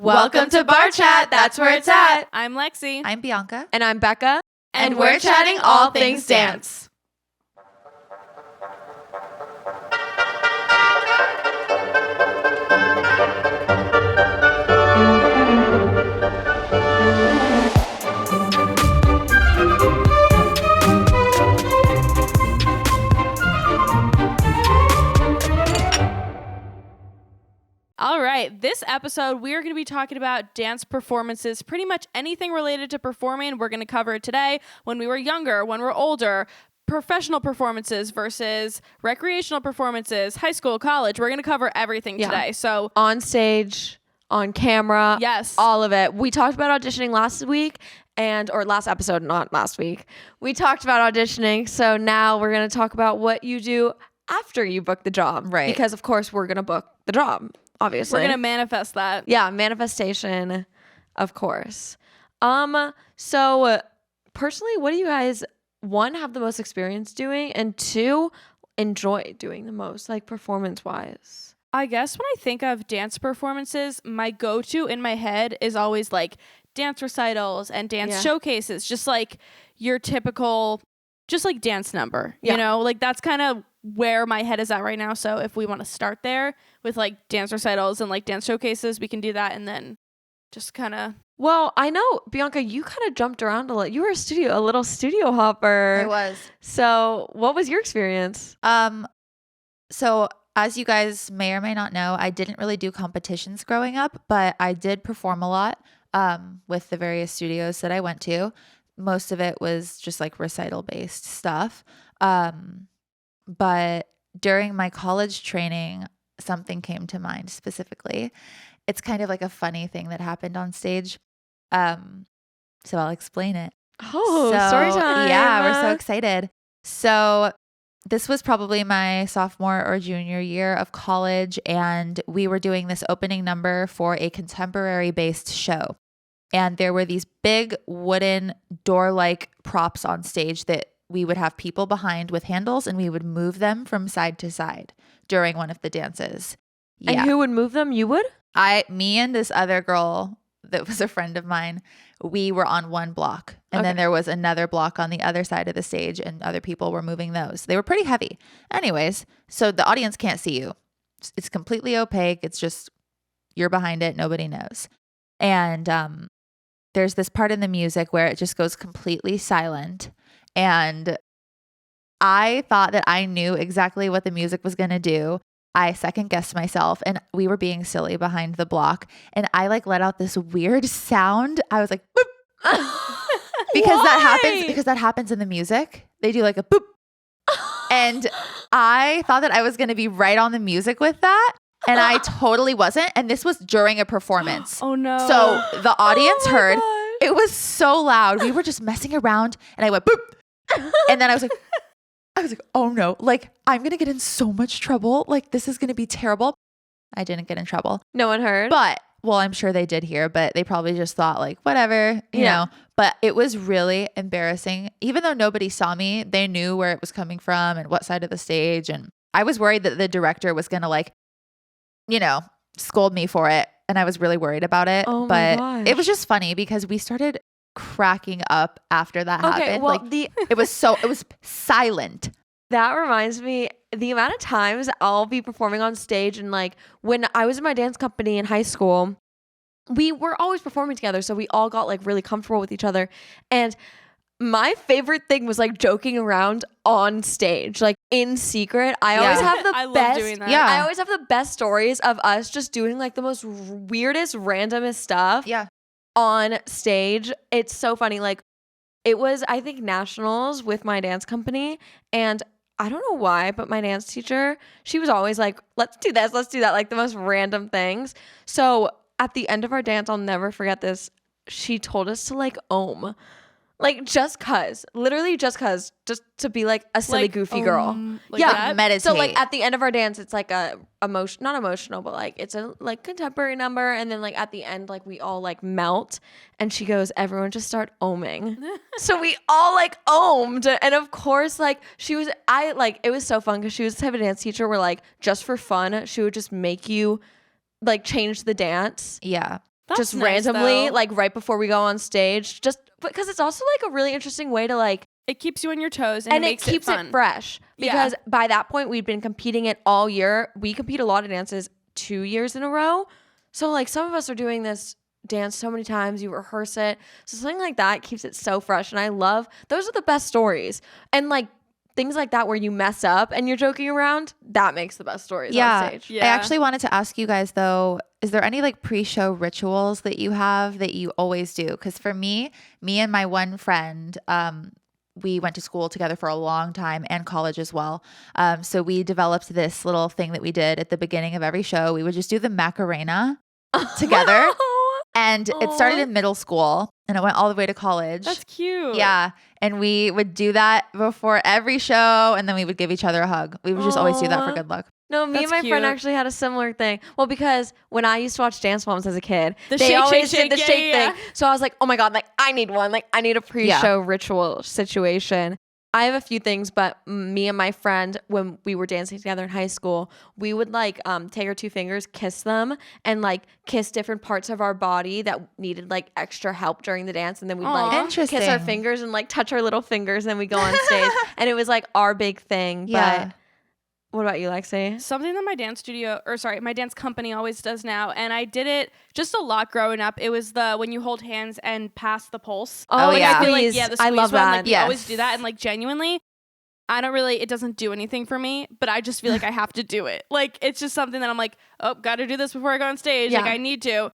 Welcome to Barre Chat, that's where it's at. I'm Lexi. I'm Bianca. And I'm Becca. And we're chatting all things dance. All right, this episode, we are going to be talking about dance performances, pretty much anything related to performing. We're going to cover it today, when we were younger, when we're older, professional performances versus recreational performances, high school, college. We're going to cover everything today. So on stage, on camera, yes, all of it. We talked about auditioning last week or last episode, not last week. We talked about auditioning. So now we're going to talk about what you do after you book the job. Right. Because of course we're going to book the job. Obviously. We're going to manifest that. Yeah, manifestation, of course. So personally, what do you guys, one, have the most experience doing, and two, enjoy doing the most, like performance-wise? I guess when I think of dance performances, my go-to in my head is always like dance recitals and dance showcases, just like your typical, just like dance number, you know, like that's kind of where my head is at right now. So if we want to start there with like dance recitals and like dance showcases, we can do that, and then just kind of. Well, I know, Bianca, you kind of jumped around a lot. You were a little studio hopper. I was. So what was your experience? So as you guys may or may not know, I didn't really do competitions growing up, but I did perform a lot with the various studios that I went to. Most of it was just like recital based stuff. But during my college training, something came to mind specifically. It's kind of like a funny thing that happened on stage. So I'll explain it. Oh, story time. Yeah, we're so excited. So this was probably my sophomore or junior year of college, and we were doing this opening number for a contemporary based show. And there were these big wooden door-like props on stage that we would have people behind with handles, and we would move them from side to side during one of the dances. Yeah. And who would move them? You would? Me and this other girl that was a friend of mine, we were on one block. And then there was another block on the other side of the stage, and other people were moving those. They were pretty heavy. Anyways, so the audience can't see you. It's completely opaque. It's just you're behind it. Nobody knows. And there's this part in the music where it just goes completely silent. And I thought that I knew exactly what the music was going to do. I second guessed myself, and we were being silly behind the block. And I like let out this weird sound. I was like, boop. Because that happens in the music. They do like a boop. And I thought that I was going to be right on the music with that. And I totally wasn't. And this was during a performance. Oh no. So the audience heard. God. It was so loud. We were just messing around, and I went boop. And then I was like, oh no, like I'm going to get in so much trouble. Like this is going to be terrible. I didn't get in trouble. No one heard? But, well, I'm sure they did hear, but they probably just thought like, whatever, you know. But it was really embarrassing. Even though nobody saw me, they knew where it was coming from and what side of the stage. And I was worried that the director was going to like, you know, scold me for it. And I was really worried about it. Oh but my gosh. it was just funny because we started cracking up after that happened. Well, like it was silent. that reminds me, the amount of times I'll be performing on stage, and like when I was in my dance company in high school, we were always performing together. So we all got like really comfortable with each other. And my favorite thing was like joking around on stage, like in secret. I always have the I best. love doing that. Yeah. I always have the best stories of us just doing like the most weirdest, randomest stuff. Yeah. On stage. It's so funny. Like it was, I think, nationals with my dance company, and I don't know why, but my dance teacher, she was always like, let's do this, let's do that, like the most random things. So at the end of our dance, I'll never forget this, she told us to like ohm. Like just literally just to be like a silly, Like, goofy girl. like yeah. that? Meditate. So like at the end of our dance, it's like a not emotional, but like it's a like contemporary number. And then like at the end, like we all like melt, and she goes, everyone just start ohming. So we all like ohmed. And of course, like it was so fun because she was the type of dance teacher where like just for fun, she would just make you like change the dance. Yeah. That's just nice, randomly, though. like right before we go on stage, just because it's also like a really interesting way to like, it keeps you on your toes and it makes keeps fun. it fresh because by that point we'd been competing it all year. We compete a lot of dances 2 years in a row. So like some of us are doing this dance so many times, you rehearse it. So something like that keeps it so fresh. And I love, those are the best stories. And like things like that where you mess up and you're joking around, that makes the best stories on stage. I actually wanted to ask you guys though, is there any like pre-show rituals that you have that you always do? Because for me and my one friend, we went to school together for a long time and college as well. So we developed this little thing that we did at the beginning of every show. We would just do the Macarena together. And it started in middle school and it went all the way to college. That's cute. Yeah. And we would do that before every show and then we would give each other a hug. We would just always do that for good luck. No, me and my friend actually had a similar thing. Well, because when I used to watch Dance Moms as a kid, they always did the shake thing. So I was like, oh my God, like I need one. Like I need a pre-show ritual situation. I have a few things, but me and my friend, when we were dancing together in high school, we would like take our 2 fingers, kiss them, and like kiss different parts of our body that needed like extra help during the dance. And then we'd like kiss our fingers and like touch our little fingers and then we go on stage. And it was like our big thing. Yeah. But what about you, Lexi? Something that my dance company always does now, and I did it just a lot growing up. It was the when you hold hands and pass the pulse. Oh, like, yeah. I feel like, the squeeze I love one, that. Like, we always do that, and like genuinely, it doesn't do anything for me, but I just feel like I have to do it. Like it's just something that I'm like, oh, got to do this before I go on stage. Like I need to.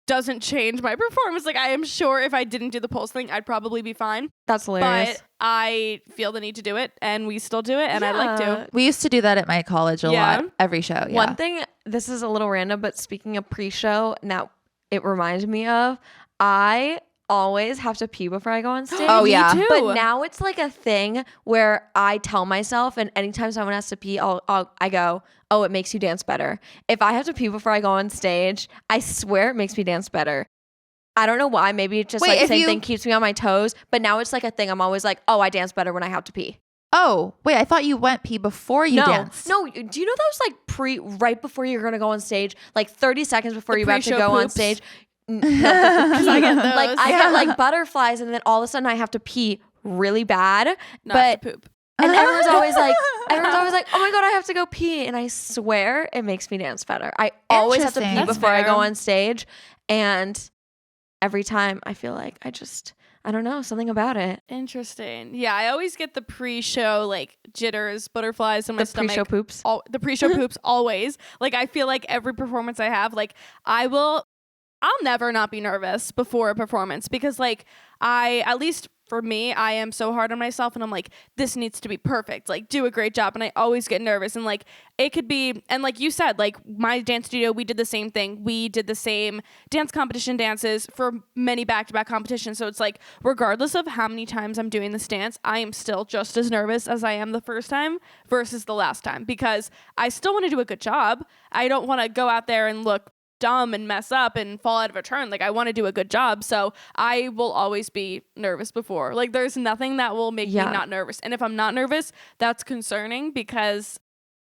Doesn't change my performance. Like I am sure if I didn't do the pulse thing, I'd probably be fine. That's hilarious. But I feel the need to do it, and we still do it, and I like to. We used to do that at my college a lot, every show. One thing, this is a little random, but speaking of pre-show, now it reminds me of, I always have to pee before I go on stage. Oh yeah. Me too. But now it's like a thing where I tell myself, and anytime someone has to pee, I go, oh, it makes you dance better. If I have to pee before I go on stage, I swear it makes me dance better. I don't know why. Maybe it's just like same thing keeps me on my toes. But now it's like a thing. I'm always like, oh, I dance better when I have to pee. Oh, wait, I thought you went pee before you danced. No, do you know those like right before you're going to go on stage, like 30 seconds before you're about to go on stage? No, I get those. Like I get like butterflies and then all of a sudden I have to pee really bad. Not to poop. And everyone's always like, oh my God, I have to go pee. And I swear it makes me dance better. I always have to pee before I go on stage. And every time I feel like I don't know, something about it. Interesting. Yeah, I always get the pre-show like jitters, butterflies in my stomach. Pre-show poops. The pre-show poops always. Like I feel like every performance I have, like I'll never not be nervous before a performance because like at least for me, I am so hard on myself and I'm like, this needs to be perfect. Like do a great job. And I always get nervous and like it could be, and like you said, like my dance studio, we did the same thing. We did the same dance competition dances for many back-to-back competitions. So it's like, regardless of how many times I'm doing this dance, I am still just as nervous as I am the first time versus the last time because I still want to do a good job. I don't want to go out there and look dumb and mess up and fall out of a turn. Like I want to do a good job. So I will always be nervous before. Like there's nothing that will make me not nervous. And if I'm not nervous, that's concerning because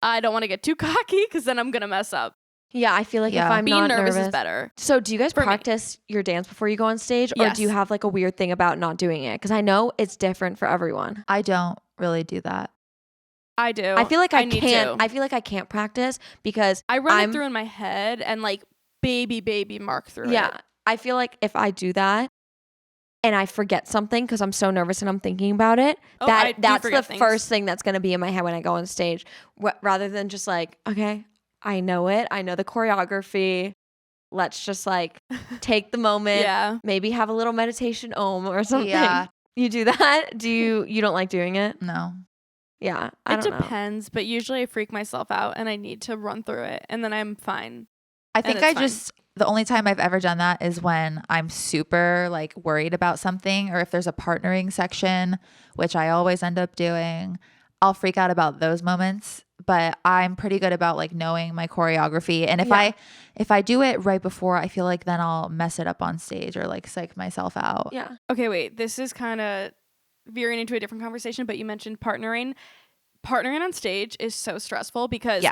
I don't want to get too cocky because then I'm going to mess up. Yeah, I feel like if I'm being not nervous is better. So do you guys practice your dance before you go on stage or do you have like a weird thing about not doing it? Because I know it's different for everyone. I don't really do that. I do. I feel like I can't. I feel like I can't practice because I run it through in my head and like baby mark through it. Yeah. I feel like if I do that and I forget something because I'm so nervous and I'm thinking about it, that's the first thing that's going to be in my head when I go on stage rather than just like, okay, I know it. I know the choreography. Let's just like take the moment. Maybe have a little meditation or something. Yeah. You do that? You don't like doing it? No. Yeah. It depends, but usually I freak myself out and I need to run through it and then I'm fine. I think the only time I've ever done that is when I'm super like worried about something or if there's a partnering section, which I always end up doing, I'll freak out about those moments, but I'm pretty good about like knowing my choreography. And if I do it right before, I feel like then I'll mess it up on stage or like psych myself out. Yeah. Okay, wait, this is kind of veering into a different conversation, but you mentioned partnering. Partnering on stage is so stressful because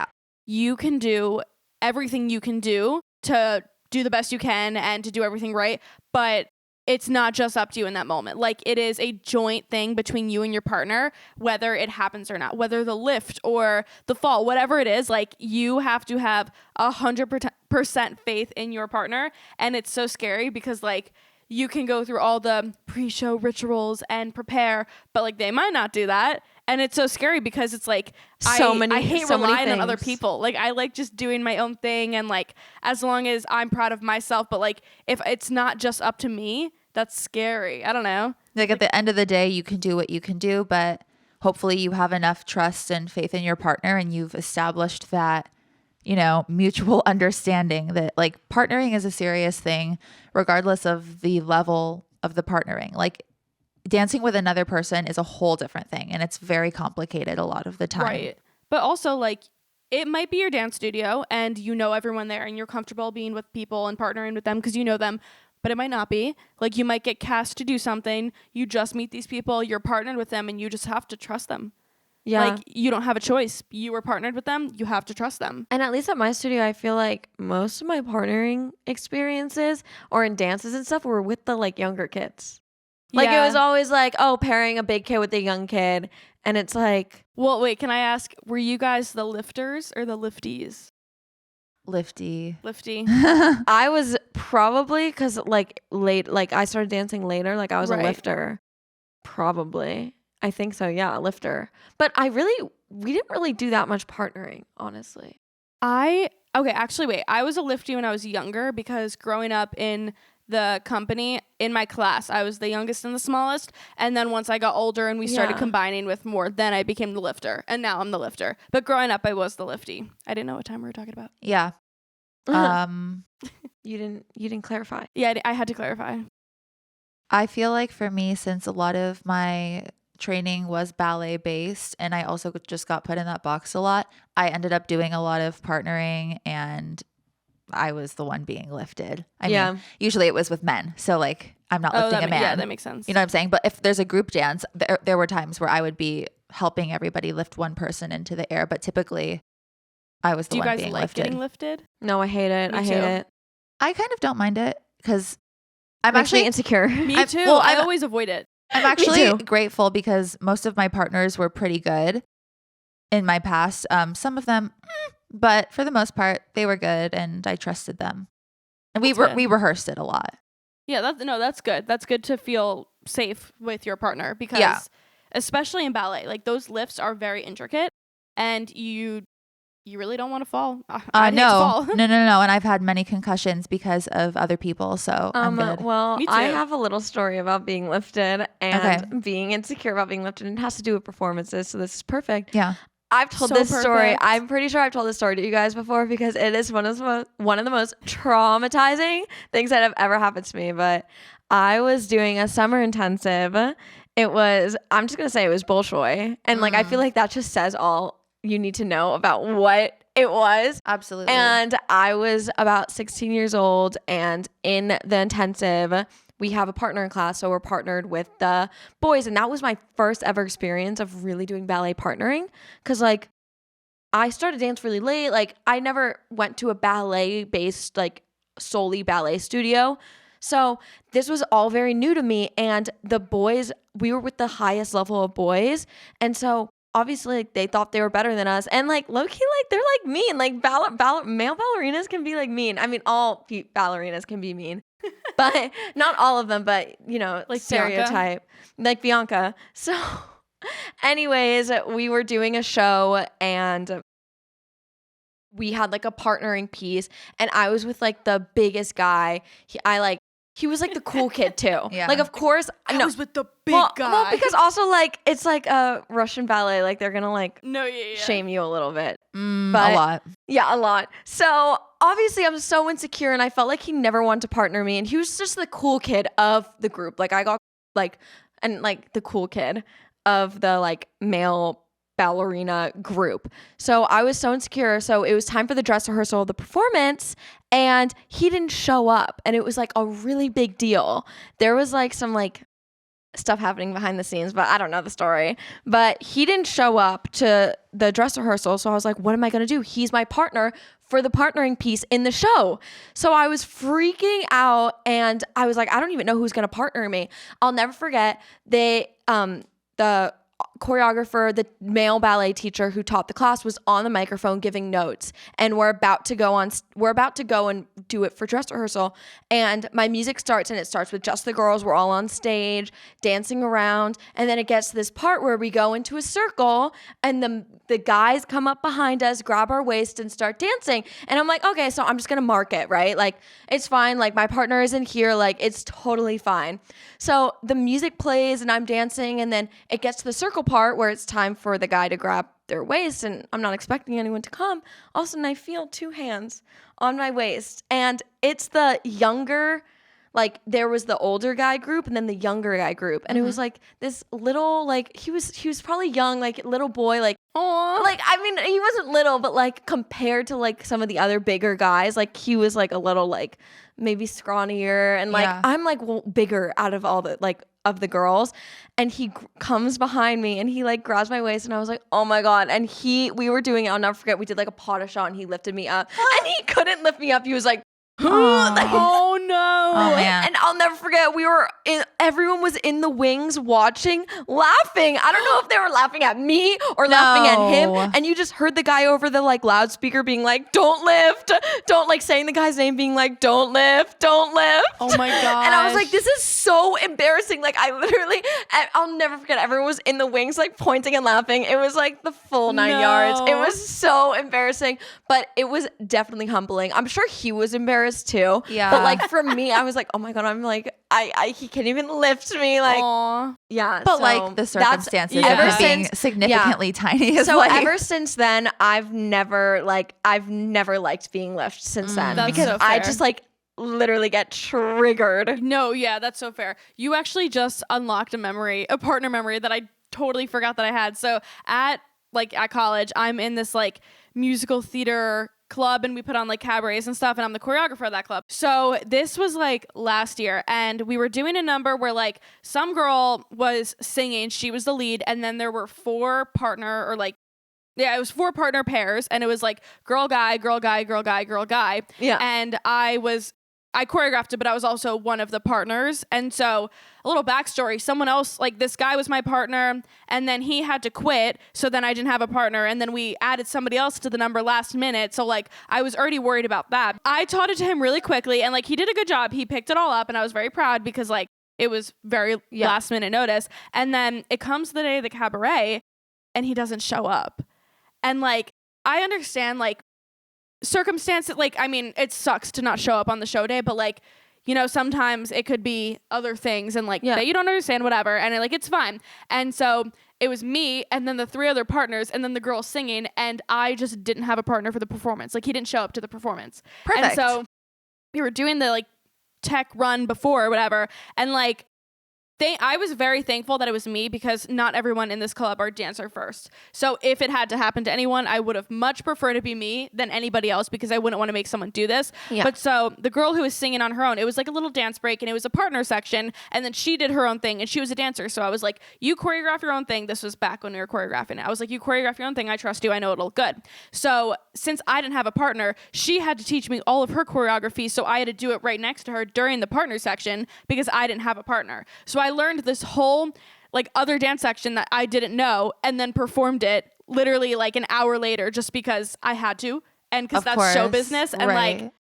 you can do everything you can do to do the best you can and to do everything right. But it's not just up to you in that moment. Like, it is a joint thing between you and your partner, whether it happens or not, whether the lift or the fall, whatever it is, like, you have to have 100% faith in your partner. And it's so scary because, like, you can go through all the pre-show rituals and prepare, but like they might not do that. And it's so scary because it's like, I hate relying on other people. Like, I like just doing my own thing. And like, as long as I'm proud of myself, but like, if it's not just up to me, that's scary. I don't know. Like, at the end of the day, you can do what you can do, but hopefully you have enough trust and faith in your partner and you've established that, you know, mutual understanding that like partnering is a serious thing, regardless of the level of the partnering. Like, dancing with another person is a whole different thing and it's very complicated a lot of the time. Right. But also, like, it might be your dance studio and you know everyone there and you're comfortable being with people and partnering with them because you know them, but it might not be. Like, you might get cast to do something, you just meet these people, you're partnered with them, and you just have to trust them. Yeah. Like, you don't have a choice. You were partnered with them, you have to trust them. And at least at my studio, I feel like most of my partnering experiences or in dances and stuff were with the like younger kids. Like, it was always like, oh, pairing a big kid with a young kid. And it's like... Well, wait, can I ask, were you guys the lifters or the lifties? Lifty. I was probably, because like late, like I started dancing later. Like, I was a lifter. Probably. I think so. Yeah, a lifter. But we didn't really do that much partnering, honestly. Actually, wait. I was a lifty when I was younger because growing up in the company, in my class, I was the youngest and the smallest. And then once I got older and we started combining with more, then I became the lifter. And now I'm the lifter. But growing up, I was the lifty. I didn't know what time we were talking about. Yeah. You didn't clarify. Yeah, I had to clarify. I feel like for me, since a lot of my training was ballet based and I also just got put in that box a lot, I ended up doing a lot of partnering and I was the one being lifted. I mean, usually it was with men. So like, I'm not lifting a man. Yeah, that makes sense. You know what I'm saying? But if there's a group dance, there were times where I would be helping everybody lift one person into the air. But typically I was the one being lifted. Do you guys like getting lifted? No, I hate it. I hate it. I kind of don't mind it because I'm actually actually insecure. Me too. Well, I always avoid it. I'm actually grateful because most of my partners were pretty good in my past. Some of them, but for the most part, they were good and I trusted them. And we rehearsed it a lot. Yeah, that's good. That's good to feel safe with your partner because especially in ballet, like those lifts are very intricate and you really don't want to fall. No. And I've had many concussions because of other people. So I'm good. Well, I have a little story about being lifted and being insecure about being lifted. And it has to do with performances. So this is perfect. Yeah. I've told this story. I'm pretty sure I've told this story to you guys before because it is one of the most traumatizing things that have ever happened to me. But I was doing a summer intensive. I'm just going to say it was Bolshoi. And like, I feel like that just says all you need to know about what it was. Absolutely. And I was about 16 years old, and in the intensive, we have a partner in class, so we're partnered with the boys, and that was my first ever experience of really doing ballet partnering, because like I started dance really late. Like, I never went to a ballet based, like solely ballet studio, so this was all very new to me. And the boys, we were with the highest level of boys, and so obviously, like, they thought they were better than us. And, like, low-key, like, they're, like, mean. Like, male ballerinas can be, like, mean. I mean, all ballerinas can be mean. But not all of them, but, you know, like stereotype. Bianca. Like Bianca. So, anyways, we were doing a show, and we had, like, a partnering piece. And I was with, like, the biggest guy. He was like the cool kid too. Yeah. Like, of course, I was with the big guy. Well, because also like it's like a Russian ballet. Like, they're gonna like shame you a little bit. A lot. Yeah, a lot. So obviously, I'm so insecure, and I felt like he never wanted to partner me, and he was just the cool kid of the group. Like, I got the cool kid of the like male ballerina group. So I was so insecure. So it was time for the dress rehearsal of the performance, and he didn't show up, and it was like a really big deal. There was like some like stuff happening behind the scenes, but I don't know the story. But he didn't show up to the dress rehearsal. So I was like, what am I going to do? He's my partner for the partnering piece in the show. So I was freaking out and I was like, I don't even know who's going to partner me. I'll never forget the choreographer, the male ballet teacher who taught the class was on the microphone giving notes, and we're about to go and do it for dress rehearsal, and my music starts and it starts with just the girls. We're all on stage dancing around, and then it gets to this part where we go into a circle and the guys come up behind us, grab our waist and start dancing, and I'm like, okay, so I'm just gonna mark it, right? Like, it's fine, like my partner isn't here, like it's totally fine. So the music plays and I'm dancing, and then it gets to the circle part where it's time for the guy to grab their waist, and I'm not expecting anyone to come. All of a sudden I feel 2 hands on my waist, and it's the younger, like there was the older guy group and then the younger guy group, and it was like this little, like he was probably young, like little boy, like Aww. like I mean he wasn't little, but like compared to like some of the other bigger guys, like he was like a little like maybe scrawnier, and like I'm like bigger out of all the like of the girls, and he comes behind me and he like grabs my waist, and I was like, oh my god. And we were doing it, I'll never forget, we did like a pas de chat and he lifted me up and he couldn't lift me up. He was like, like, oh no. Oh, man. And I'll never forget, everyone was in the wings watching, laughing. I don't know if they were laughing at me or laughing at him. And you just heard the guy over the like loudspeaker being like, don't lift, don't, like saying the guy's name, being like, don't lift. Oh my god. And I was like, this is so embarrassing. Like I'll never forget, everyone was in the wings like pointing and laughing. It was like the full 9 yards. It was so embarrassing, but it was definitely humbling. I'm sure he was embarrassed too. Yeah. But like for me, I was like, oh my god, I'm like, he can't even lift me. Like, aww. yeah. But so like the circumstances of ever it being since- significantly tiny is So like, ever since then, I've never liked being lifted since then, That's because so I fair. just like literally get triggered. No, yeah, that's so fair. You actually just unlocked a partner memory that I totally forgot that I had. So at college, I'm in this like musical theater club, and we put on like cabarets and stuff, and I'm the choreographer of that club. So this was like last year, and we were doing a number where like some girl was singing, she was the lead, and then there were 4 partner pairs, and it was like girl guy, girl guy, girl guy, girl guy. Yeah. And I choreographed it, but I was also one of the partners. And so a little backstory, someone else, like this guy was my partner, and then he had to quit. So then I didn't have a partner. And then we added somebody else to the number last minute. So like I was already worried about that. I taught it to him really quickly, and like he did a good job. He picked it all up, and I was very proud because like it was very last minute notice. And then it comes the day of the cabaret and he doesn't show up. And like, I understand like circumstances, like, I mean, it sucks to not show up on the show day, but like, you know, sometimes it could be other things and like that you don't understand, whatever. And like, it's fine. And so it was me and then the 3 other partners and then the girl singing. And I just didn't have a partner for the performance. Like he didn't show up to the performance. Perfect. And so we were doing the like tech run before or whatever. And like, I was very thankful that it was me, because not everyone in this club are dancer first. So if it had to happen to anyone, I would have much preferred to be me than anybody else, because I wouldn't want to make someone do this. Yeah. But so the girl who was singing on her own, it was like a little dance break, and it was a partner section, and then she did her own thing, and she was a dancer. So I was like, you choreograph your own thing. This was back when we were choreographing it. I was like, you choreograph your own thing. I trust you. I know it'll look good. So since I didn't have a partner, she had to teach me all of her choreography. So I had to do it right next to her during the partner section, because I didn't have a partner. So I learned this whole like other dance section that I didn't know, and then performed it literally like an hour later, just because I had to, and because that's show business. And like,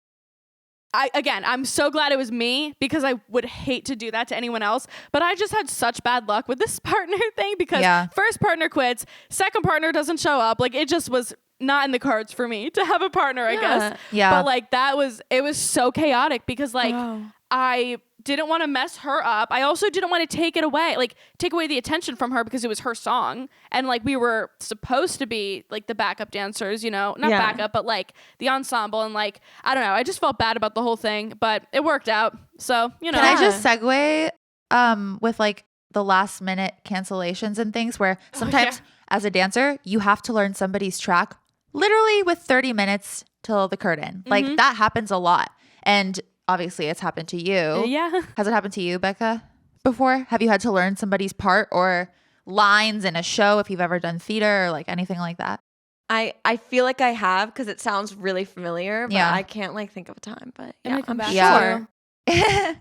I'm so glad it was me, because I would hate to do that to anyone else. But I just had such bad luck with this partner thing, because first partner quits, second partner doesn't show up. Like it just was not in the cards for me to have a partner, I guess. Yeah. But like it was so chaotic, because like I didn't want to mess her up. I also didn't want to take away the attention from her, because it was her song. And like we were supposed to be like the backup dancers, you know, not backup, but like the ensemble. And like, I don't know, I just felt bad about the whole thing, but it worked out. So, you know. Can I just segue with like the last minute cancellations and things, where sometimes as a dancer, you have to learn somebody's track literally with 30 minutes till the curtain. Like that happens a lot. And obviously it's happened to you. Yeah. Has it happened to you, Becca? before? Have you had to learn somebody's part or lines in a show if you've ever done theater or like anything like that? I feel like I have because it sounds really familiar, but Yeah. I can't like think of a time. But It yeah, might come I'm back. sure. Yeah.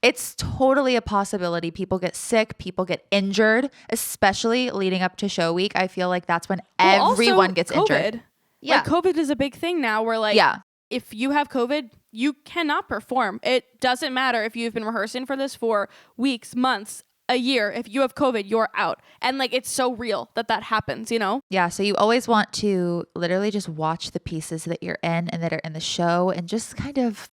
It's totally a possibility. People get sick, people get injured, especially leading up to show week. I feel like that's when Well, everyone also gets COVID. injured. Yeah. Like COVID is a big thing now where like if you have COVID, you cannot perform. It doesn't matter if you've been rehearsing for this for weeks, months, a year. If you have COVID, you're out. And like it's so real that happens, you know? Yeah. So you always want to literally just watch the pieces that you're in and that are in the show and just kind of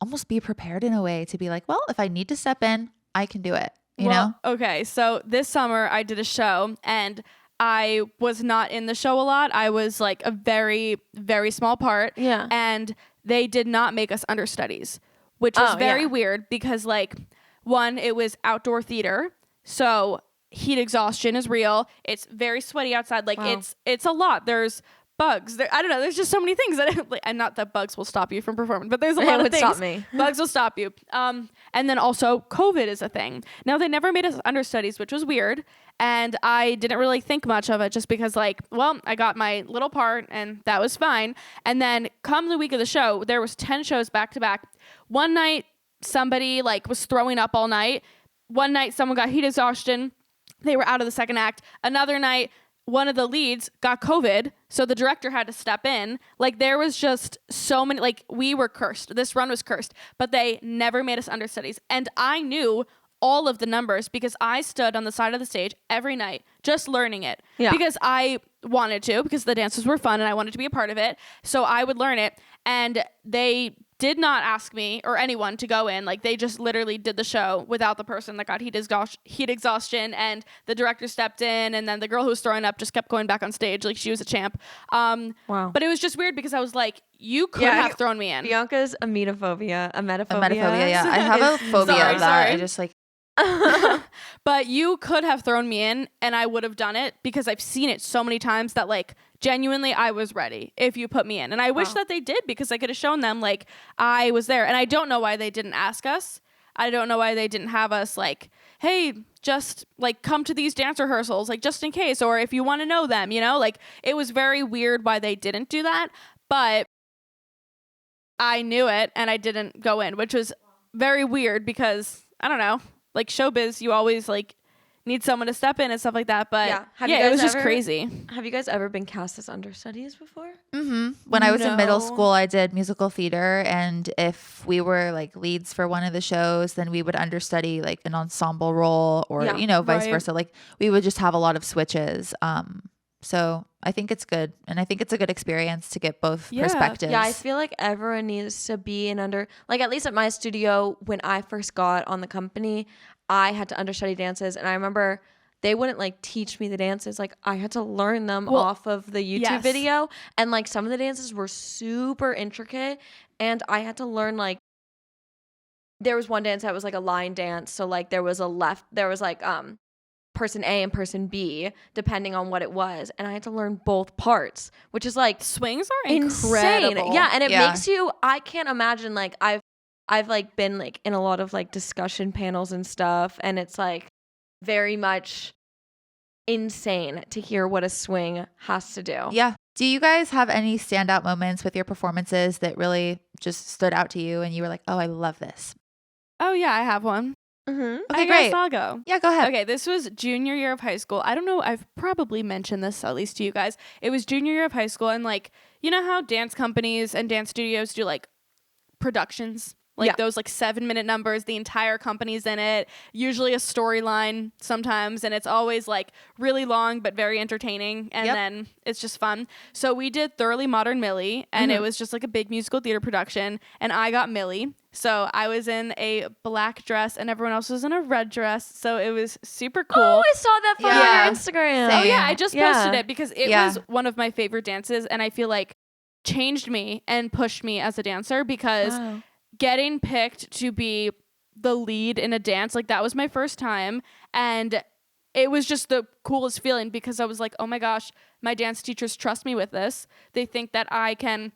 almost be prepared in a way to be like, well, if I need to step in, I can do it. You know? Okay. So this summer I did a show and I was not in the show a lot. I was like a very, very small part. Yeah. And they did not make us understudies, which was very weird because like, one, it was outdoor theater. So heat exhaustion is real. It's very sweaty outside. Like it's a lot. There's bugs. I don't know. There's just so many things that and not that bugs will stop you from performing, but there's a lot of things. Stop me. Bugs will stop you. And then also COVID is a thing. Now they never made us understudies, which was weird. And I didn't really think much of it just because like, well, I got my little part and that was fine. And then come the week of the show, there was 10 shows back to back. One night somebody like was throwing up all night. One night someone got heat exhaustion. They were out of the second act. Another night, one of the leads got COVID, so the director had to step in. Like there was just so many, like we were cursed. This run was cursed, but they never made us understudies. And I knew all of the numbers because I stood on the side of the stage every night just learning it because I wanted to, because the dances were fun and I wanted to be a part of it. So I would learn it. And they did not ask me or anyone to go in. Like they just literally did the show without the person that got heat exhaustion, and the director stepped in, and then the girl who was throwing up just kept going back on stage like she was a champ. Wow. But it was just weird because I was like, you could have thrown me in. Bianca's emetophobia. Yeah. I have a phobia of that. I just like But you could have thrown me in and I would have done it because I've seen it so many times that like genuinely I was ready if you put me in. And I wish that they did because I could have shown them like I was there. And I don't know why they didn't ask us. I don't know why they didn't have us like, hey, just like come to these dance rehearsals, like just in case, or if you want to know them, you know, like it was very weird why they didn't do that. But I knew it and I didn't go in, which was very weird because I don't know. Like showbiz, you always like need someone to step in and stuff like that. But it was just crazy. Have you guys ever been cast as understudies before? Mm-hmm. When I was in middle school, I did musical theater. And if we were like leads for one of the shows, then we would understudy like an ensemble role or, you know, vice versa. Like we would just have a lot of switches. So I think it's good. And I think it's a good experience to get both perspectives. Yeah, I feel like everyone needs to be like at least at my studio, when I first got on the company, I had to understudy dances. And I remember they wouldn't like teach me the dances. Like I had to learn them off of the YouTube video. And like some of the dances were super intricate. And I had to learn like, there was one dance that was like a line dance. So like there was like person A and person B, depending on what it was. And I had to learn both parts, which is like swings are insane. incredible. Yeah. And it makes you, I can't imagine, like I've like been like in a lot of like discussion panels and stuff. And it's like very much insane to hear what a swing has to do. Yeah. Do you guys have any standout moments with your performances that really just stood out to you and you were like, oh, I love this? Oh yeah, I have one. Mm-hmm. Okay, I great. guess I'll go. Yeah, go ahead. Okay, this was junior year of high school. I don't know. I've probably mentioned this at least to you guys. It was junior year of high school, and like, you know how dance companies and dance studios do like productions? Like those like 7-minute numbers, the entire company's in it, usually a storyline sometimes, and it's always like really long but very entertaining, and then it's just fun. So we did Thoroughly Modern Millie, and it was just like a big musical theater production, and I got Millie. So I was in a black dress and everyone else was in a red dress, so it was super cool. Oh, I saw that from your Instagram. Same. Oh yeah, I just posted it because it was one of my favorite dances, and I feel like changed me and pushed me as a dancer because getting picked to be the lead in a dance, like that was my first time, and it was just the coolest feeling because I was like, oh my gosh, my dance teachers trust me with this. They think that I can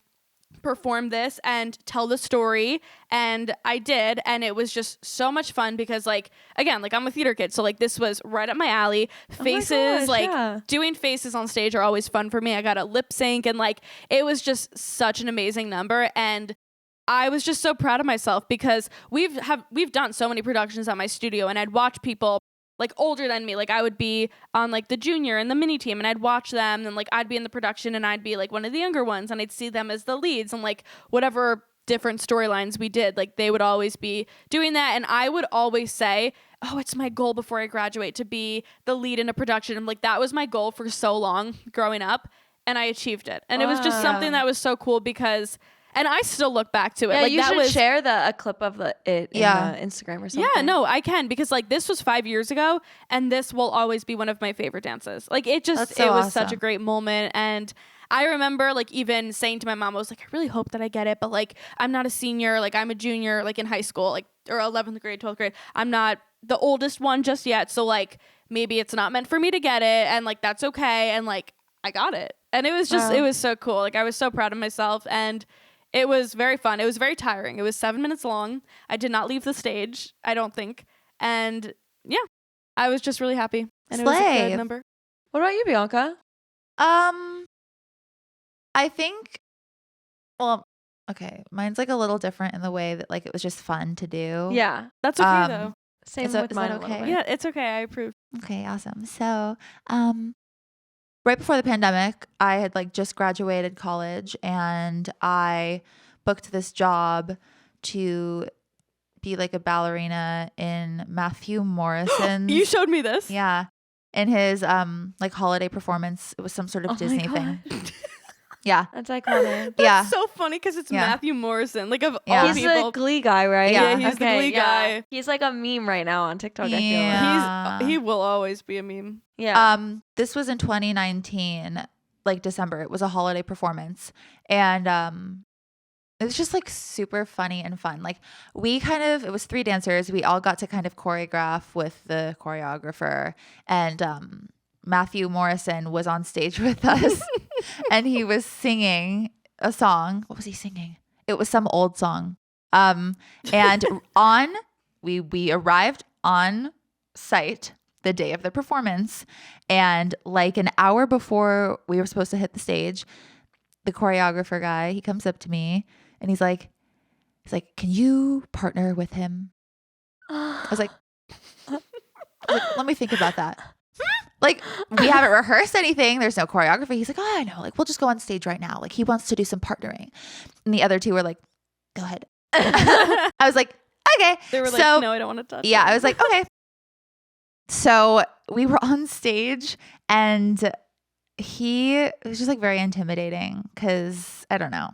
perform this and tell the story. And I did, and it was just so much fun because like, again, like I'm a theater kid, so like this was right up my alley. Faces, doing faces on stage are always fun for me. I got to lip sync, and like it was just such an amazing number, and I was just so proud of myself because we've done so many productions at my studio, and I'd watch people like older than me. Like I would be on like the junior and the mini team, and I'd watch them, and like I'd be in the production and I'd be like one of the younger ones, and I'd see them as the leads, and like whatever different storylines we did, like they would always be doing that. And I would always say, oh, it's my goal before I graduate to be the lead in a production. I'm like, that was my goal for so long growing up, and I achieved it. And it was just something that was so cool because, and I still look back to it. Yeah, like you that should was, share a clip of it in Instagram or something. Yeah, no, I can, because like this was 5 years ago, and this will always be one of my favorite dances. Like it just, so it was awesome. such a great moment. And I remember like even saying to my mom, I was like, I really hope that I get it, but like I'm not a senior, like I'm a junior, like in high school, like or 11th grade, 12th grade. I'm not the oldest one just yet, so like maybe it's not meant for me to get it, and like that's okay. And like I got it, and it was just, it was so cool. Like I was so proud of myself, and it was very fun. It was very tiring. It was 7 minutes long. I did not leave the stage, I don't think. And yeah, I was just really happy. And it was a good number. What about you, Bianca? I think, well, okay, mine's like a little different in the way that like it was just fun to do. Yeah, that's okay though. Same is with that mine. okay? Yeah, it's okay. I approve. Okay, awesome. So, right before the pandemic, I had like just graduated college, and I booked this job to be like a ballerina in Matthew Morrison's. You showed me this. Yeah. In his like holiday performance. It was some sort of Disney thing. Yeah. That's iconic. That's so funny because it's Matthew Morrison. Like of all He's people. the Glee guy, right? Yeah, he's the Glee guy. He's like a meme right now on TikTok, I feel like. Yeah. He will always be a meme. Yeah. This was in 2019, like December. It was a holiday performance. And it was just like super funny and fun. Like it was 3 dancers. We all got to kind of choreograph with the choreographer, and Matthew Morrison was on stage with us and he was singing a song. What was he singing? It was some old song. And we arrived on site the day of the performance, and like an hour before we were supposed to hit the stage, the choreographer guy, he comes up to me and he's like, can you partner with him? I was like, let me think about that. Like, we haven't rehearsed anything. There's no choreography. He's like, oh, I know. Like, we'll just go on stage right now. Like, he wants to do some partnering. And the other 2 were like, go ahead. I was like, okay. They were like, no, I don't want to touch Yeah, him. I was like, okay. So we were on stage, and it was just like very intimidating because I don't know.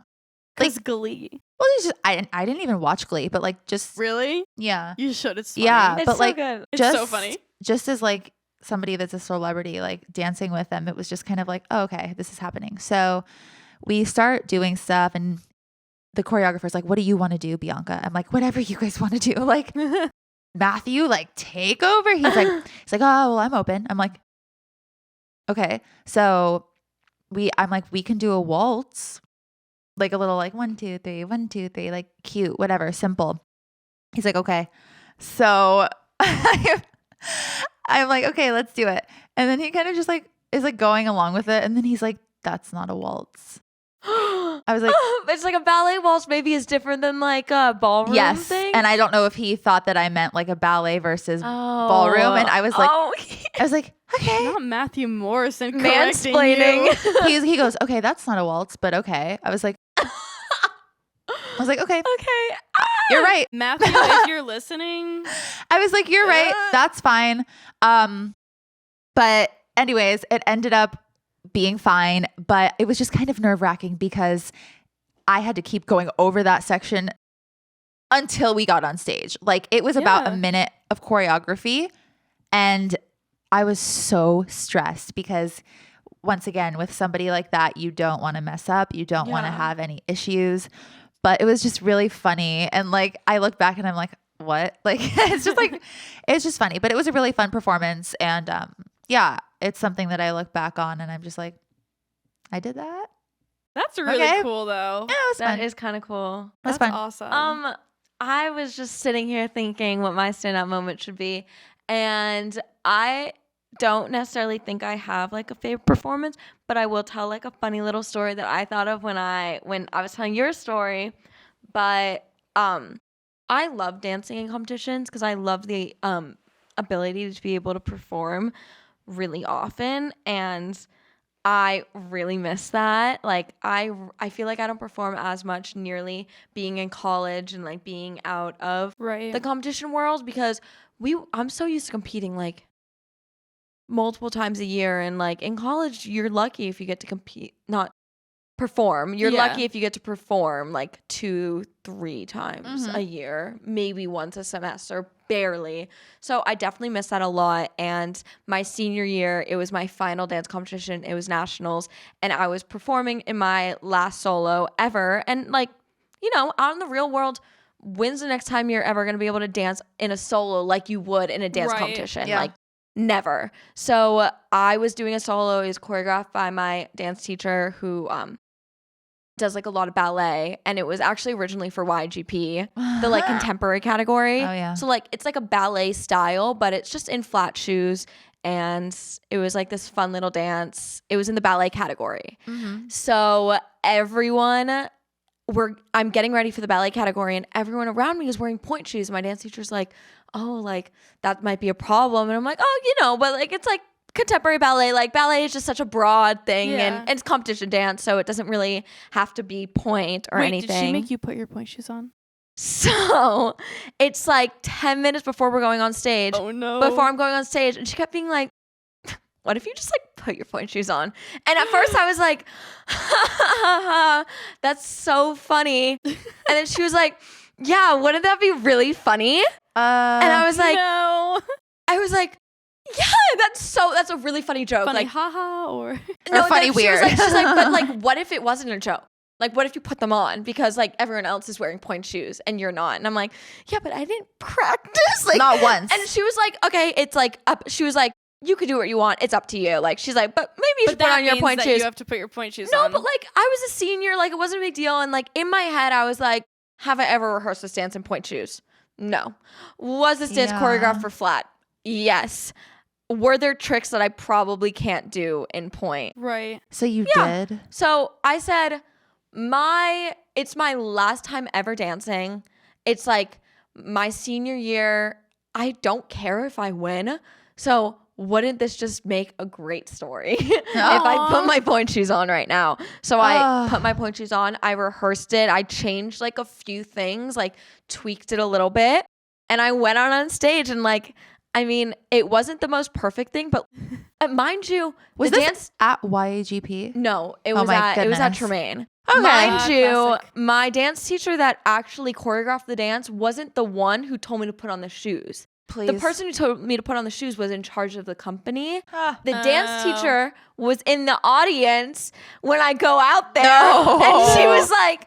Like Glee. Well, I didn't even watch Glee, but like just really, yeah, you should. It's funny. Yeah, it's but so like good. It's so funny. Just as like somebody that's a celebrity, like dancing with them, it was just kind of like, oh, okay, this is happening. So we start doing stuff, and the choreographer's like, what do you want to do, Bianca? I'm like, whatever you guys want to do. Like, Matthew, like, take over. He's like, oh, well, I'm open. I'm like, okay. So I'm like, we can do a waltz, like a little like 1, 2, 3, 1, 2, 3, like cute, whatever, simple. He's like, okay. So I'm like, okay, let's do it. And then he kind of just like is like going along with it. And then he's like, that's not a waltz. I was like, it's like a ballet waltz maybe is different than like a ballroom thing. And I don't know if he thought that I meant like a ballet versus ballroom. And I was like, okay. Not Matthew Morrison correcting mansplaining. you. He goes, okay, that's not a waltz, but okay. I was like, okay. Okay. You're right. Matthew, if you're listening. I was like, you're right. That's fine. But anyways, it ended up being fine, but it was just kind of nerve-wracking because I had to keep going over that section until we got on stage. Like, it was about a minute of choreography, and I was so stressed because once again, with somebody like that, you don't want to mess up. You don't want to have any issues. But it was just really funny. And like, I look back and I'm like, what? Like, it's just like, it's just funny. But it was a really fun performance. And yeah, it's something that I look back on and I'm just like, I did that. That's really cool, though. Yeah, it was fun. That is kind of cool. That's fun. awesome. I was just sitting here thinking what my standout moment should be, and I don't necessarily think I have like a favorite performance, but I will tell like a funny little story that I thought of when I was telling your story. But I love dancing in competitions because I love the ability to be able to perform really often, and I really miss that. Like I feel like I don't perform as much nearly being in college and like being out of the competition world because I'm so used to competing like multiple times a year, and like in college you're lucky if you get to compete, not perform. You're lucky if you get to perform like 2-3 times a year, maybe once a semester, barely. So I definitely miss that a lot. And my senior year, it was my final dance competition. It was nationals, and I was performing in my last solo ever. And like, you know, out in the real world, when's the next time you're ever going to be able to dance in a solo like you would in a dance competition? Like never. So I was doing a solo. It was choreographed by my dance teacher who does like a lot of ballet, and it was actually originally for YGP, the like contemporary category. Oh yeah. So like it's like a ballet style, but it's just in flat shoes, and it was like this fun little dance. It was in the ballet category. So I'm getting ready for the ballet category, and everyone around me is wearing point shoes. My dance teacher's like, oh, like that might be a problem. And I'm like, oh, you know, but like it's like contemporary ballet. Like ballet is just such a broad thing, and it's competition dance, so it doesn't really have to be point or anything. Did she make you put your point shoes on? So it's like 10 minutes before we're going on stage. Oh no. Before I'm going on stage, and she kept being like, what if you just like put your point shoes on? And at first I was like, that's so funny. And then she was like, yeah, wouldn't that be really funny? And I was like, no. I was like, yeah, that's a really funny joke. Funny like, haha or funny weird. She's like, but like, what if it wasn't a joke? Like, what if you put them on because like everyone else is wearing point shoes and you're not? And I'm like, yeah, but I didn't practice. Like, not once. And she was like, okay, it's like up. She was like, you could do what you want. It's up to you. Like, she's like, but maybe you should put on your point shoes. You have to put your point shoes on. on. No, but like, I was a senior. Like, it wasn't a big deal. And like in my head, I was like, have I ever rehearsed this dance in point shoes? No. Was this dance choreographed for flat? Yes. Were there tricks that I probably can't do in point? Right. So you did? So I said, it's my last time ever dancing. It's like my senior year. I don't care if I win. So wouldn't this just make a great story if I put my point shoes on right now? So I put my point shoes on. I rehearsed it. I changed like a few things, like tweaked it a little bit. And I went out on stage, and like, I mean, it wasn't the most perfect thing, but mind you, was the this dance at YGP? No, it was at Tremaine. Okay. Mind you, classic. My dance teacher that actually choreographed the dance wasn't the one who told me to put on the shoes. Please. The person who told me to put on the shoes was in charge of the company. The dance teacher was in the audience when I go out there. No. And she was like,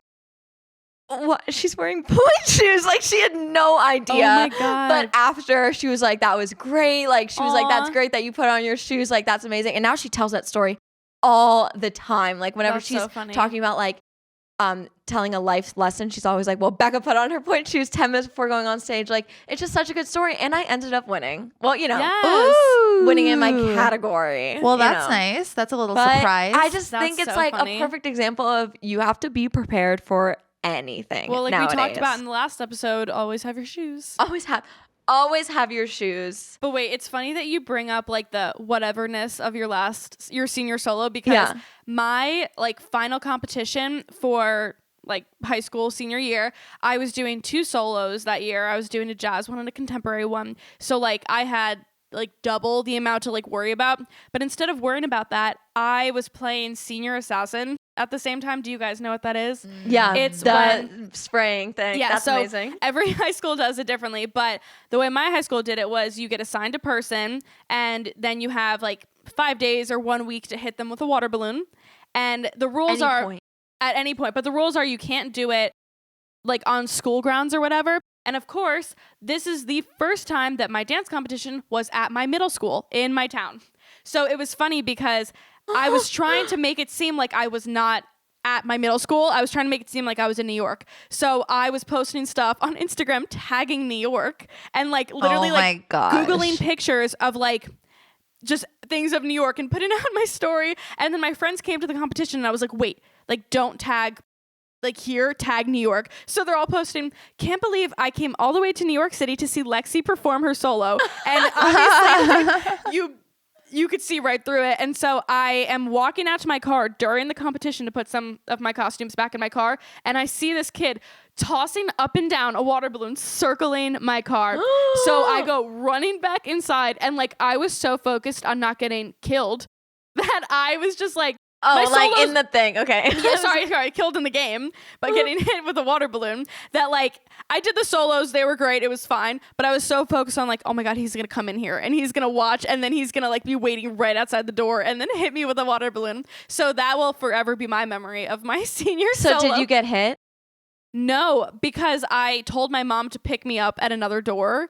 what? She's wearing point shoes. Like, she had no idea. Oh my God. But after, she was like, that was great. Like, she was like, that's great that you put on your shoes. Like, that's amazing. And now she tells that story all the time. Like, whenever she's talking about like telling a life lesson, she's always like, well, Becca put on her point shoes 10 minutes before going on stage. Like, it's just such a good story. And I ended up winning. Well, you know, winning in my category. Well, that's nice. That's a little surprise. I just think it's so like funny. A perfect example of you have to be prepared for anything. Well, like nowadays. we talked about in the last episode, always have your shoes. Always have your shoes. But wait, it's funny that you bring up like the whateverness of your senior solo, because my like final competition for like high school senior year, I was doing 2 solos that year. I was doing a jazz one and a contemporary one. So like I had like double the amount to like worry about. But instead of worrying about that, I was playing senior assassin at the same time. Do you guys know what that is? Yeah, it's the spraying thing. Yeah, that's so amazing. Every high school does it differently, but the way my high school did it was you get assigned a person, and then you have like 5 days or 1 week to hit them with a water balloon. And the rules are at any point, but the rules are you can't do it like on school grounds or whatever. And of course, this is the first time that my dance competition was at my middle school in my town. So it was funny because I was trying to make it seem like I was not at my middle school. I was trying to make it seem like I was in New York. So I was posting stuff on Instagram tagging New York and like literally like Googling pictures of like just things of New York and putting out my story. And then my friends came to the competition and I was like, wait, like don't tag like here, tag New York. So they're all posting, can't believe I came all the way to New York City to see Lexi perform her solo. And obviously you could see right through it. And so I am walking out to my car during the competition to put some of my costumes back in my car. And I see this kid tossing up and down a water balloon, circling my car. So I go running back inside. And like, I was so focused on not getting killed that I was just like, oh, like in the thing. Okay. Yeah, sorry, killed in the game, but getting hit with a water balloon. That like I did the solos, they were great, it was fine, but I was so focused on like, oh my god, he's gonna come in here and he's gonna watch, and then he's gonna like be waiting right outside the door and then hit me with a water balloon. So that will forever be my memory of my senior solo. So did you get hit? No, because I told my mom to pick me up at another door.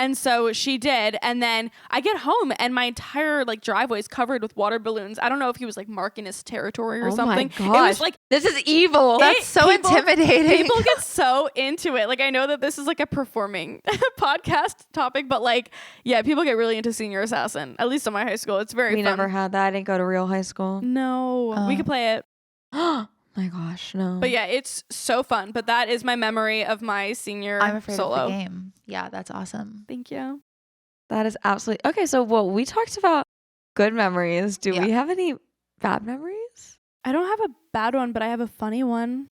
And so she did. And then I get home and my entire like driveway is covered with water balloons. I don't know if he was like marking his territory or something. Oh my gosh. It was like, this is evil. That's so intimidating. People get so into it. Like I know that this is like a performing podcast topic, but like, yeah, people get really into Senior Assassin. At least in my high school. It's very fun. We never had that. I didn't go to real high school. No. We could play it. My gosh, no. But yeah, it's so fun. But that is my memory of my senior I'm afraid solo. of the game. Yeah, that's awesome. Thank you. That is absolutely okay. So, well, we talked about good memories. Do we have any bad memories? I don't have a bad one, but I have a funny one.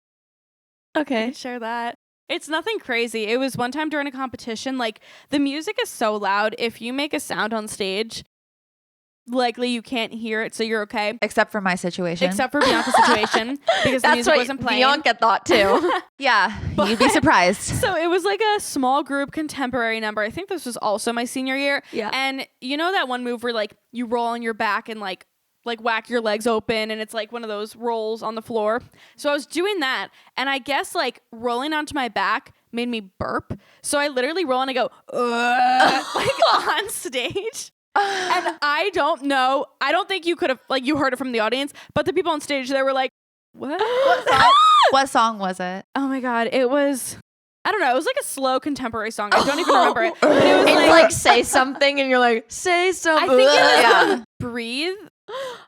Okay. I can share that. It's nothing crazy. It was one time during a competition. Like the music is so loud. If you make a sound on stage, likely you can't hear it, so you're okay. Except for my situation. Except for Bianca's situation, because the music wasn't playing. Bianca thought too. Yeah, you'd be surprised. So it was like a small group contemporary number. I think this was also my senior year. Yeah. And you know that one move where like you roll on your back and like whack your legs open, and it's like one of those rolls on the floor. So I was doing that, and I guess like rolling onto my back made me burp. So I literally roll and I go like on stage. And I don't know. I don't think you could have, like, you heard it from the audience, but the people on stage, they were like, what? What song was it? Oh my God. It was, I don't know. It was like a slow contemporary song. I don't even remember it. But it was it's like say something and you're like, say something. I think it was Breathe.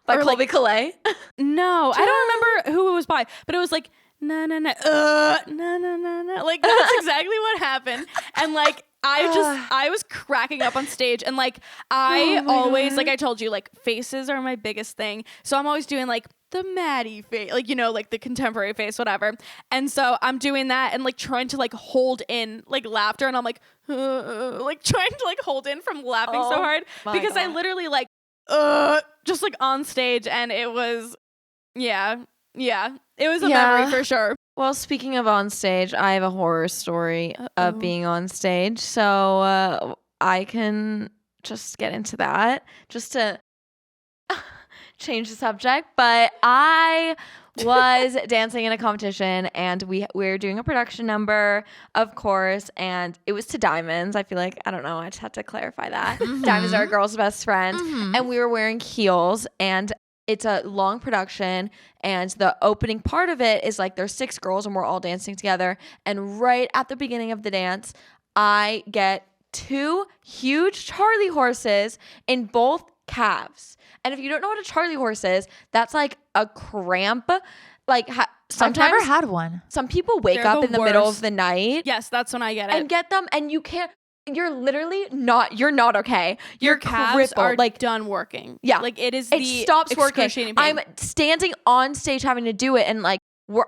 By Colby Calais. No, I don't remember who it was by, but it was like, na na na, na na na na. Like, that's exactly what happened. And like, I was cracking up on stage, and like I always, like I told you, like faces are my biggest thing. So I'm always doing like the Maddie face, like, you know, like the contemporary face, whatever. And so I'm doing that and like trying to like hold in like laughter, and I'm like trying to like hold in from laughing so hard because I literally like just like on stage, and it was it was a memory for sure. Well, speaking of on stage, I have a horror story of being on stage. So I can just get into that just to change the subject. But I was dancing in a competition, and we were doing a production number, of course, and it was to Diamonds. I feel like, I don't know, I just had to clarify that. Mm-hmm. Diamonds are a girl's best friend. Mm-hmm. And we were wearing heels, and it's a long production, and the opening part of it is like there's 6 girls and we're all dancing together. And right at the beginning of the dance, I get 2 huge Charlie horses in both calves. And if you don't know what a Charlie horse is, that's like a cramp. Like sometimes I've never had one. Some people wake up in the middle of the night. Yes, that's when I get it. And get them, and you can't. You're literally not. You're not okay. Your You're calves crippled. are like done working. Yeah, like it is. It the stops working. Pain. I'm standing on stage having to do it, and like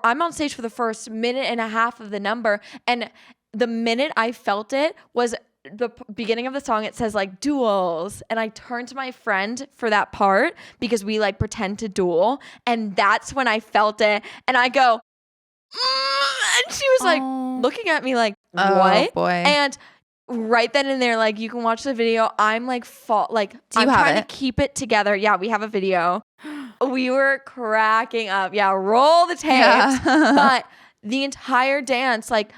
I'm on stage for the first minute and a half of the number, and the minute I felt it was the beginning of the song. It says like duels, and I turned to my friend for that part because we like pretend to duel, and that's when I felt it, and I go, and she was like looking at me like, what? Oh boy. And right then and there, like you can watch the video. I'm like, I'm trying to keep it together. Yeah, we have a video. We were cracking up. Yeah, roll the tapes. Yeah. But the entire dance, like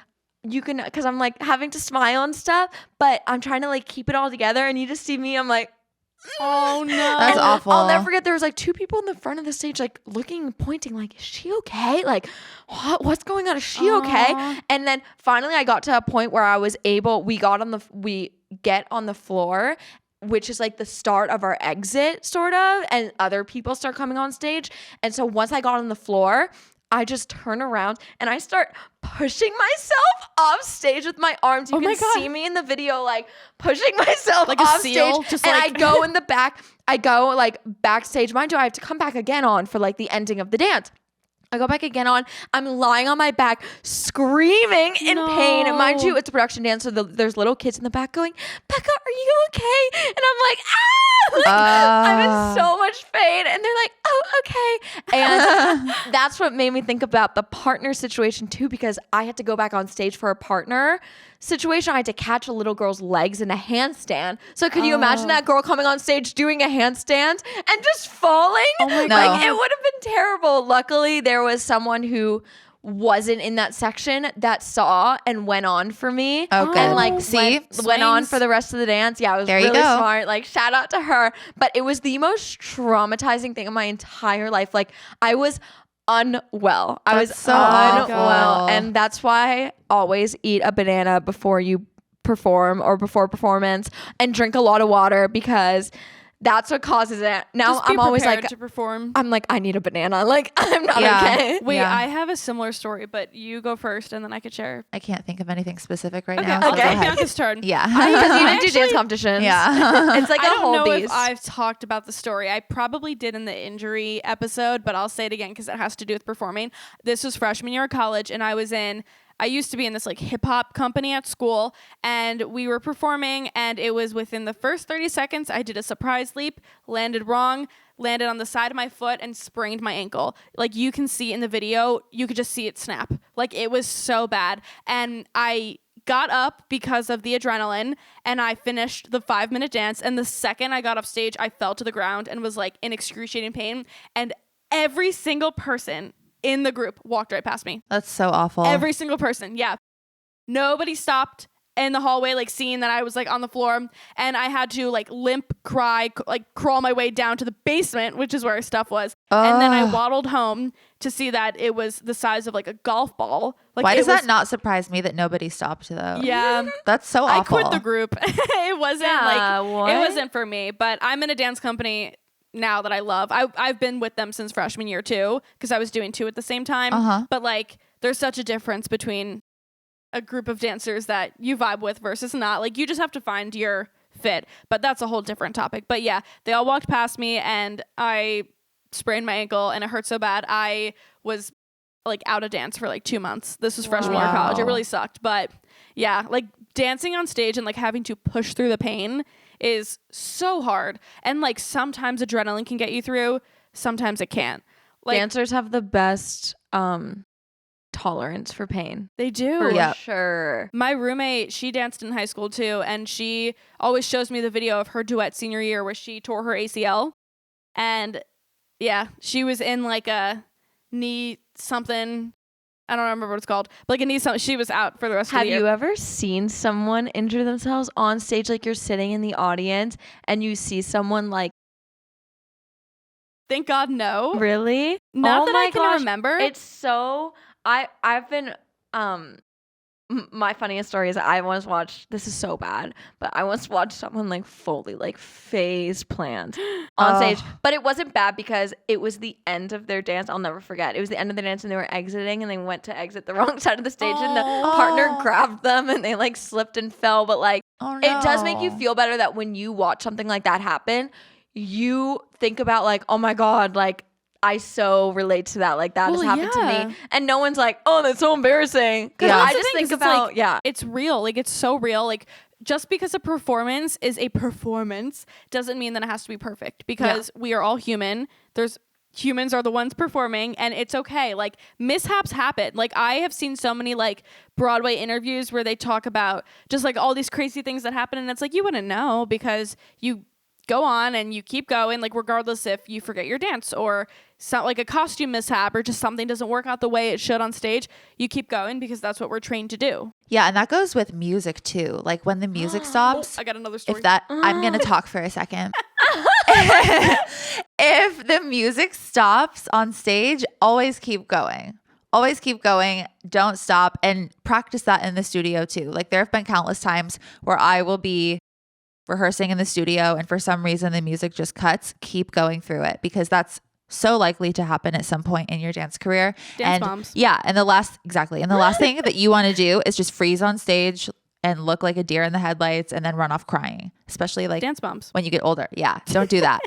you can, because I'm like having to smile and stuff, but I'm trying to like keep it all together. And you just see me, I'm like, Oh no. That's awful. I'll never forget, there was like 2 people in the front of the stage, like looking and pointing, like, is she okay? Like, what's going on? Is she okay? And then finally I got to a point where we get on the floor, which is like the start of our exit sort of, and other people start coming on stage. And so once I got on the floor, I just turn around and I start pushing myself off stage with my arms. You can see me in the video, like pushing myself like off a seal, stage. just and like- I go in the back. I go like backstage. Mind you, I have to come back again on for like the ending of the dance. I go back again on. I'm lying on my back, screaming in pain. And mind you, it's a production dance, so there's little kids in the back going, Becca, are you okay? And I'm like, ah! Like, I'm in so much pain. And they're like, oh, okay. And that's what made me think about the partner situation too, because I had to go back on stage for a partner situation. I had to catch a little girl's legs in a handstand. So could you imagine that girl coming on stage doing a handstand and just falling? Oh my No. God. It would have been terrible. Luckily, there was someone who wasn't in that section that saw and went on for me. Oh, good. And like See? went on for the rest of the dance. Yeah, it was There you really go. smart. Like shout out to her. But it was the most traumatizing thing of my entire life. Like I was unwell. I was That's so unwell. awful. And that's why always eat a banana before you perform or before performance, and drink a lot of water, because that's what causes it. Now Just be I'm always prepared like, to perform. I'm like, I need a banana. Like, I'm not Yeah. okay. Wait, Yeah. I have a similar story, but you go first and then I could share. I can't think of anything specific right Okay, now. So okay. go ahead. Bianca's turn. Yeah. Because you didn't do actually- dance competitions. Yeah. It's like I a don't whole know if beast. I've talked about the story. I probably did in the injury episode, but I'll say it again because it has to do with performing. This was freshman year of college, and I used to be in this like hip hop company at school, and we were performing, and it was within the first 30 seconds, I did a surprise leap, landed wrong, landed on the side of my foot, and sprained my ankle. Like you can see in the video, you could just see it snap. Like it was so bad. And I got up because of the adrenaline, and I finished the 5-minute dance. And the second I got off stage, I fell to the ground and was like in excruciating pain. And every single person in the group walked right past me. That's so awful. Every single person. Yeah. Nobody stopped in the hallway, like seeing that I was like on the floor, and I had to like limp, cry, like crawl my way down to the basement, which is where our stuff was. And then I waddled home to see that it was the size of like a golf ball. Like, Why does was, that not surprise me that nobody stopped though? Yeah. That's so I awful. quit the group. It wasn't it wasn't for me, but I'm in a dance company now that I love. I've been with them since freshman year too, because I was doing 2 at the same time. But like there's such a difference between a group of dancers that you vibe with versus not. Like you just have to find your fit, but that's a whole different topic. But yeah, they all walked past me and I sprained my ankle and it hurt so bad. I was like out of dance for like 2 months. This was freshman year of college. It really sucked. But yeah, like dancing on stage and like having to push through the pain is so hard. And like sometimes adrenaline can get you through, sometimes it can't. Like Dancers have the best tolerance for pain. they do. For sure. My roommate, she danced in high school too, and she always shows me the video of her duet senior year where she tore her ACL. And yeah, she was in like a knee something. I don't remember what it's called, but like a knee something. She was out for the rest of the year. Have you ever seen someone injure themselves on stage? Like you're sitting in the audience and you see someone like, Thank God, no. really? Not Oh that my I can gosh. remember. It's so I've been my funniest story is I once watched, this is so bad, but I once watched someone like fully like phase plant on stage. But it wasn't bad because it was the end of their dance. I'll never forget. It was the end of the dance and they were exiting and they went to exit the wrong side of the stage and the partner grabbed them and they like slipped and fell. But like it does make you feel better that when you watch something like that happen, you think about like, oh my God, like I so relate to that. Like that has happened to me. And no one's like, oh, that's so embarrassing. Because I just think about, it's real. Like it's so real. Like just because a performance is a performance doesn't mean that it has to be perfect, because we are all human. Humans are the ones performing, and it's okay. Like mishaps happen. Like I have seen so many like Broadway interviews where they talk about just like all these crazy things that happen, and it's like you wouldn't know because you go on and you keep going, like regardless if you forget your dance or like a costume mishap or just something doesn't work out the way it should on stage, you keep going because that's what we're trained to do. Yeah, and that goes with music too. Like when the music stops. I got another story. I'm going to talk for a second. if the music stops on stage, always keep going. Always keep going. Don't stop, and practice that in the studio too. Like there have been countless times where I will be rehearsing in the studio and for some reason the music just cuts. Keep going through it because that's so likely to happen at some point in your dance career. Dance bombs. Yeah. And the last thing that you want to do is just freeze on stage and look like a deer in the headlights and then run off crying, especially like dance moms when you get older. Yeah. Don't do that.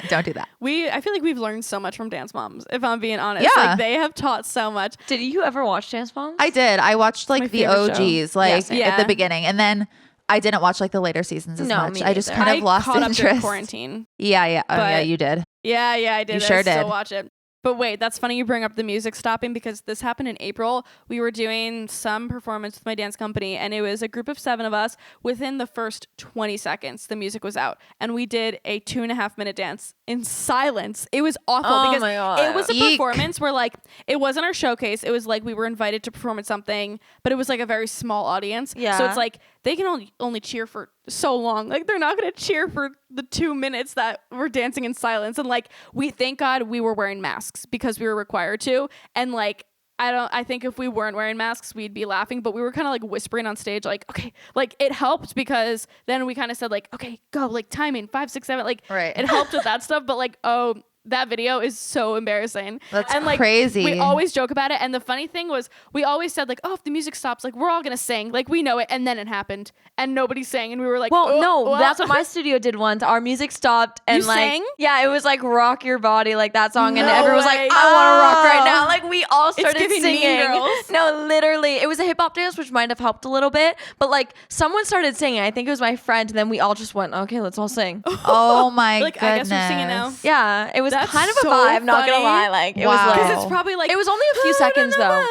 Don't do that. I feel like we've learned so much from dance moms, if I'm being honest. Yeah. Like they have taught so much. Did you ever watch Dance Moms? I did. I watched like the OGs like Yeah. at the beginning, and then I didn't watch like the later seasons as much. I just kind of lost caught interest. up during quarantine. Yeah. Oh, yeah, you did. Yeah, I did. You sure I still did. watch it. But wait, that's funny you bring up the music stopping because this happened in April. We were doing some performance with my dance company and it was a group of 7 of us. Within the first 20 seconds, the music was out and we did a 2.5-minute dance in silence. It was awful because it was a performance where like, it wasn't our showcase. It was like we were invited to perform at something, but it was like a very small audience. Yeah. So it's like they can only cheer for so long. Like they're not going to cheer for the 2 minutes that we're dancing in silence. And like, thank God we were wearing masks because we were required to. And like, I think if we weren't wearing masks, we'd be laughing, but we were kind of like whispering on stage, like, okay, like it helped because then we kind of said like, okay, go, like timing 5, 6, 7, like right. It helped with that stuff. But like, oh, that video is so embarrassing. That's and like crazy. We always joke about it. And the funny thing was we always said like, oh, if the music stops, like we're all going to sing, like we know it. And then it happened and nobody sang. And we were like, that's what my studio did once. Our music stopped and You like, sang? yeah, it was like Rock Your Body, like that song. And No everyone was like, way. I want to rock right now. Like we all started giving singing. Mean Girls. No, literally. It was a hip hop dance, which might have helped a little bit. But like someone started singing. I think it was my friend. And then we all just went, okay, let's all sing. Oh my like, goodness. I guess we're singing now. Yeah, it was That's kind of a so vibe, not gonna funny. lie. Like it Wow. was Because like it's probably like it was only a few seconds though.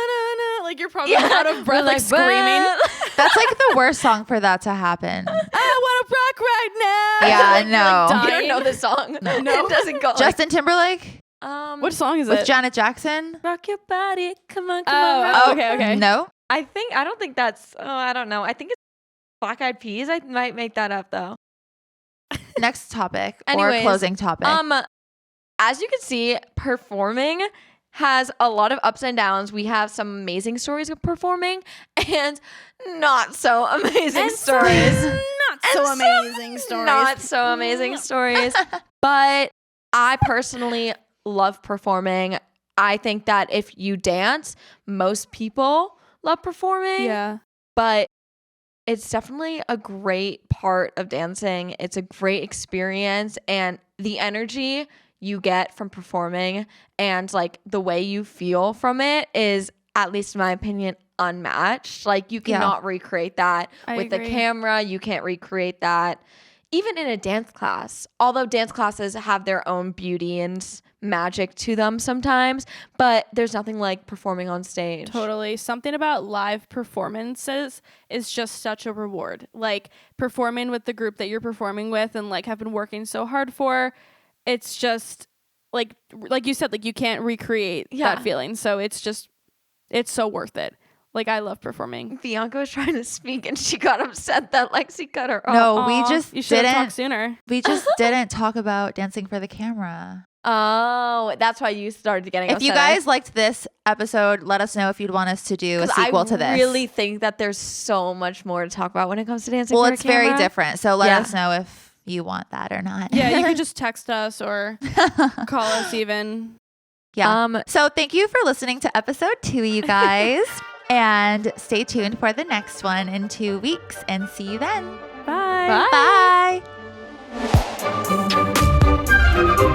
Like you're probably out of breath, like screaming. That's like the worst song for that to happen. I want to rock right now. Yeah, Like, no. you're, like, You don't know this song. No. It doesn't go. Justin Timberlake like, what song is with it? Janet Jackson. Rock your body, come on, Oh, okay. No. I don't think that's. Oh, I don't know. I think it's Black Eyed Peas. I might make that up though. Next topic Anyways, or closing topic. As you can see, performing has a lot of ups and downs. We have some amazing stories of performing and not so amazing stories. Not so amazing stories. Not so amazing stories. But I personally love performing. I think that if you dance, most people love performing. Yeah. But it's definitely a great part of dancing. It's a great experience, and the energy you get from performing and like the way you feel from it is, at least in my opinion, unmatched. Like you cannot recreate that with the camera. You can't recreate that even in a dance class. Although dance classes have their own beauty and magic to them sometimes, but there's nothing like performing on stage. Totally. Something about live performances is just such a reward. Like performing with the group that you're performing with and like have been working so hard for. It's just like you said, like you can't recreate that feeling. So it's so worth it. Like I love performing. Bianca was trying to speak and she got upset that Lexi cut her off. No, we just you should have didn't talked sooner. We just didn't talk about dancing for the camera. Oh, that's why you started getting upset. If you guys liked this episode, let us know if you'd want us to do a sequel to this. I really think that there's so much more to talk about when it comes to dancing. Well, for it's a camera. very different. So let us know if you want that or not. Yeah, you can just text us or call us even. Yeah. So thank you for listening to episode 2, you guys. And stay tuned for the next one in 2 weeks and see you then. Bye. Bye.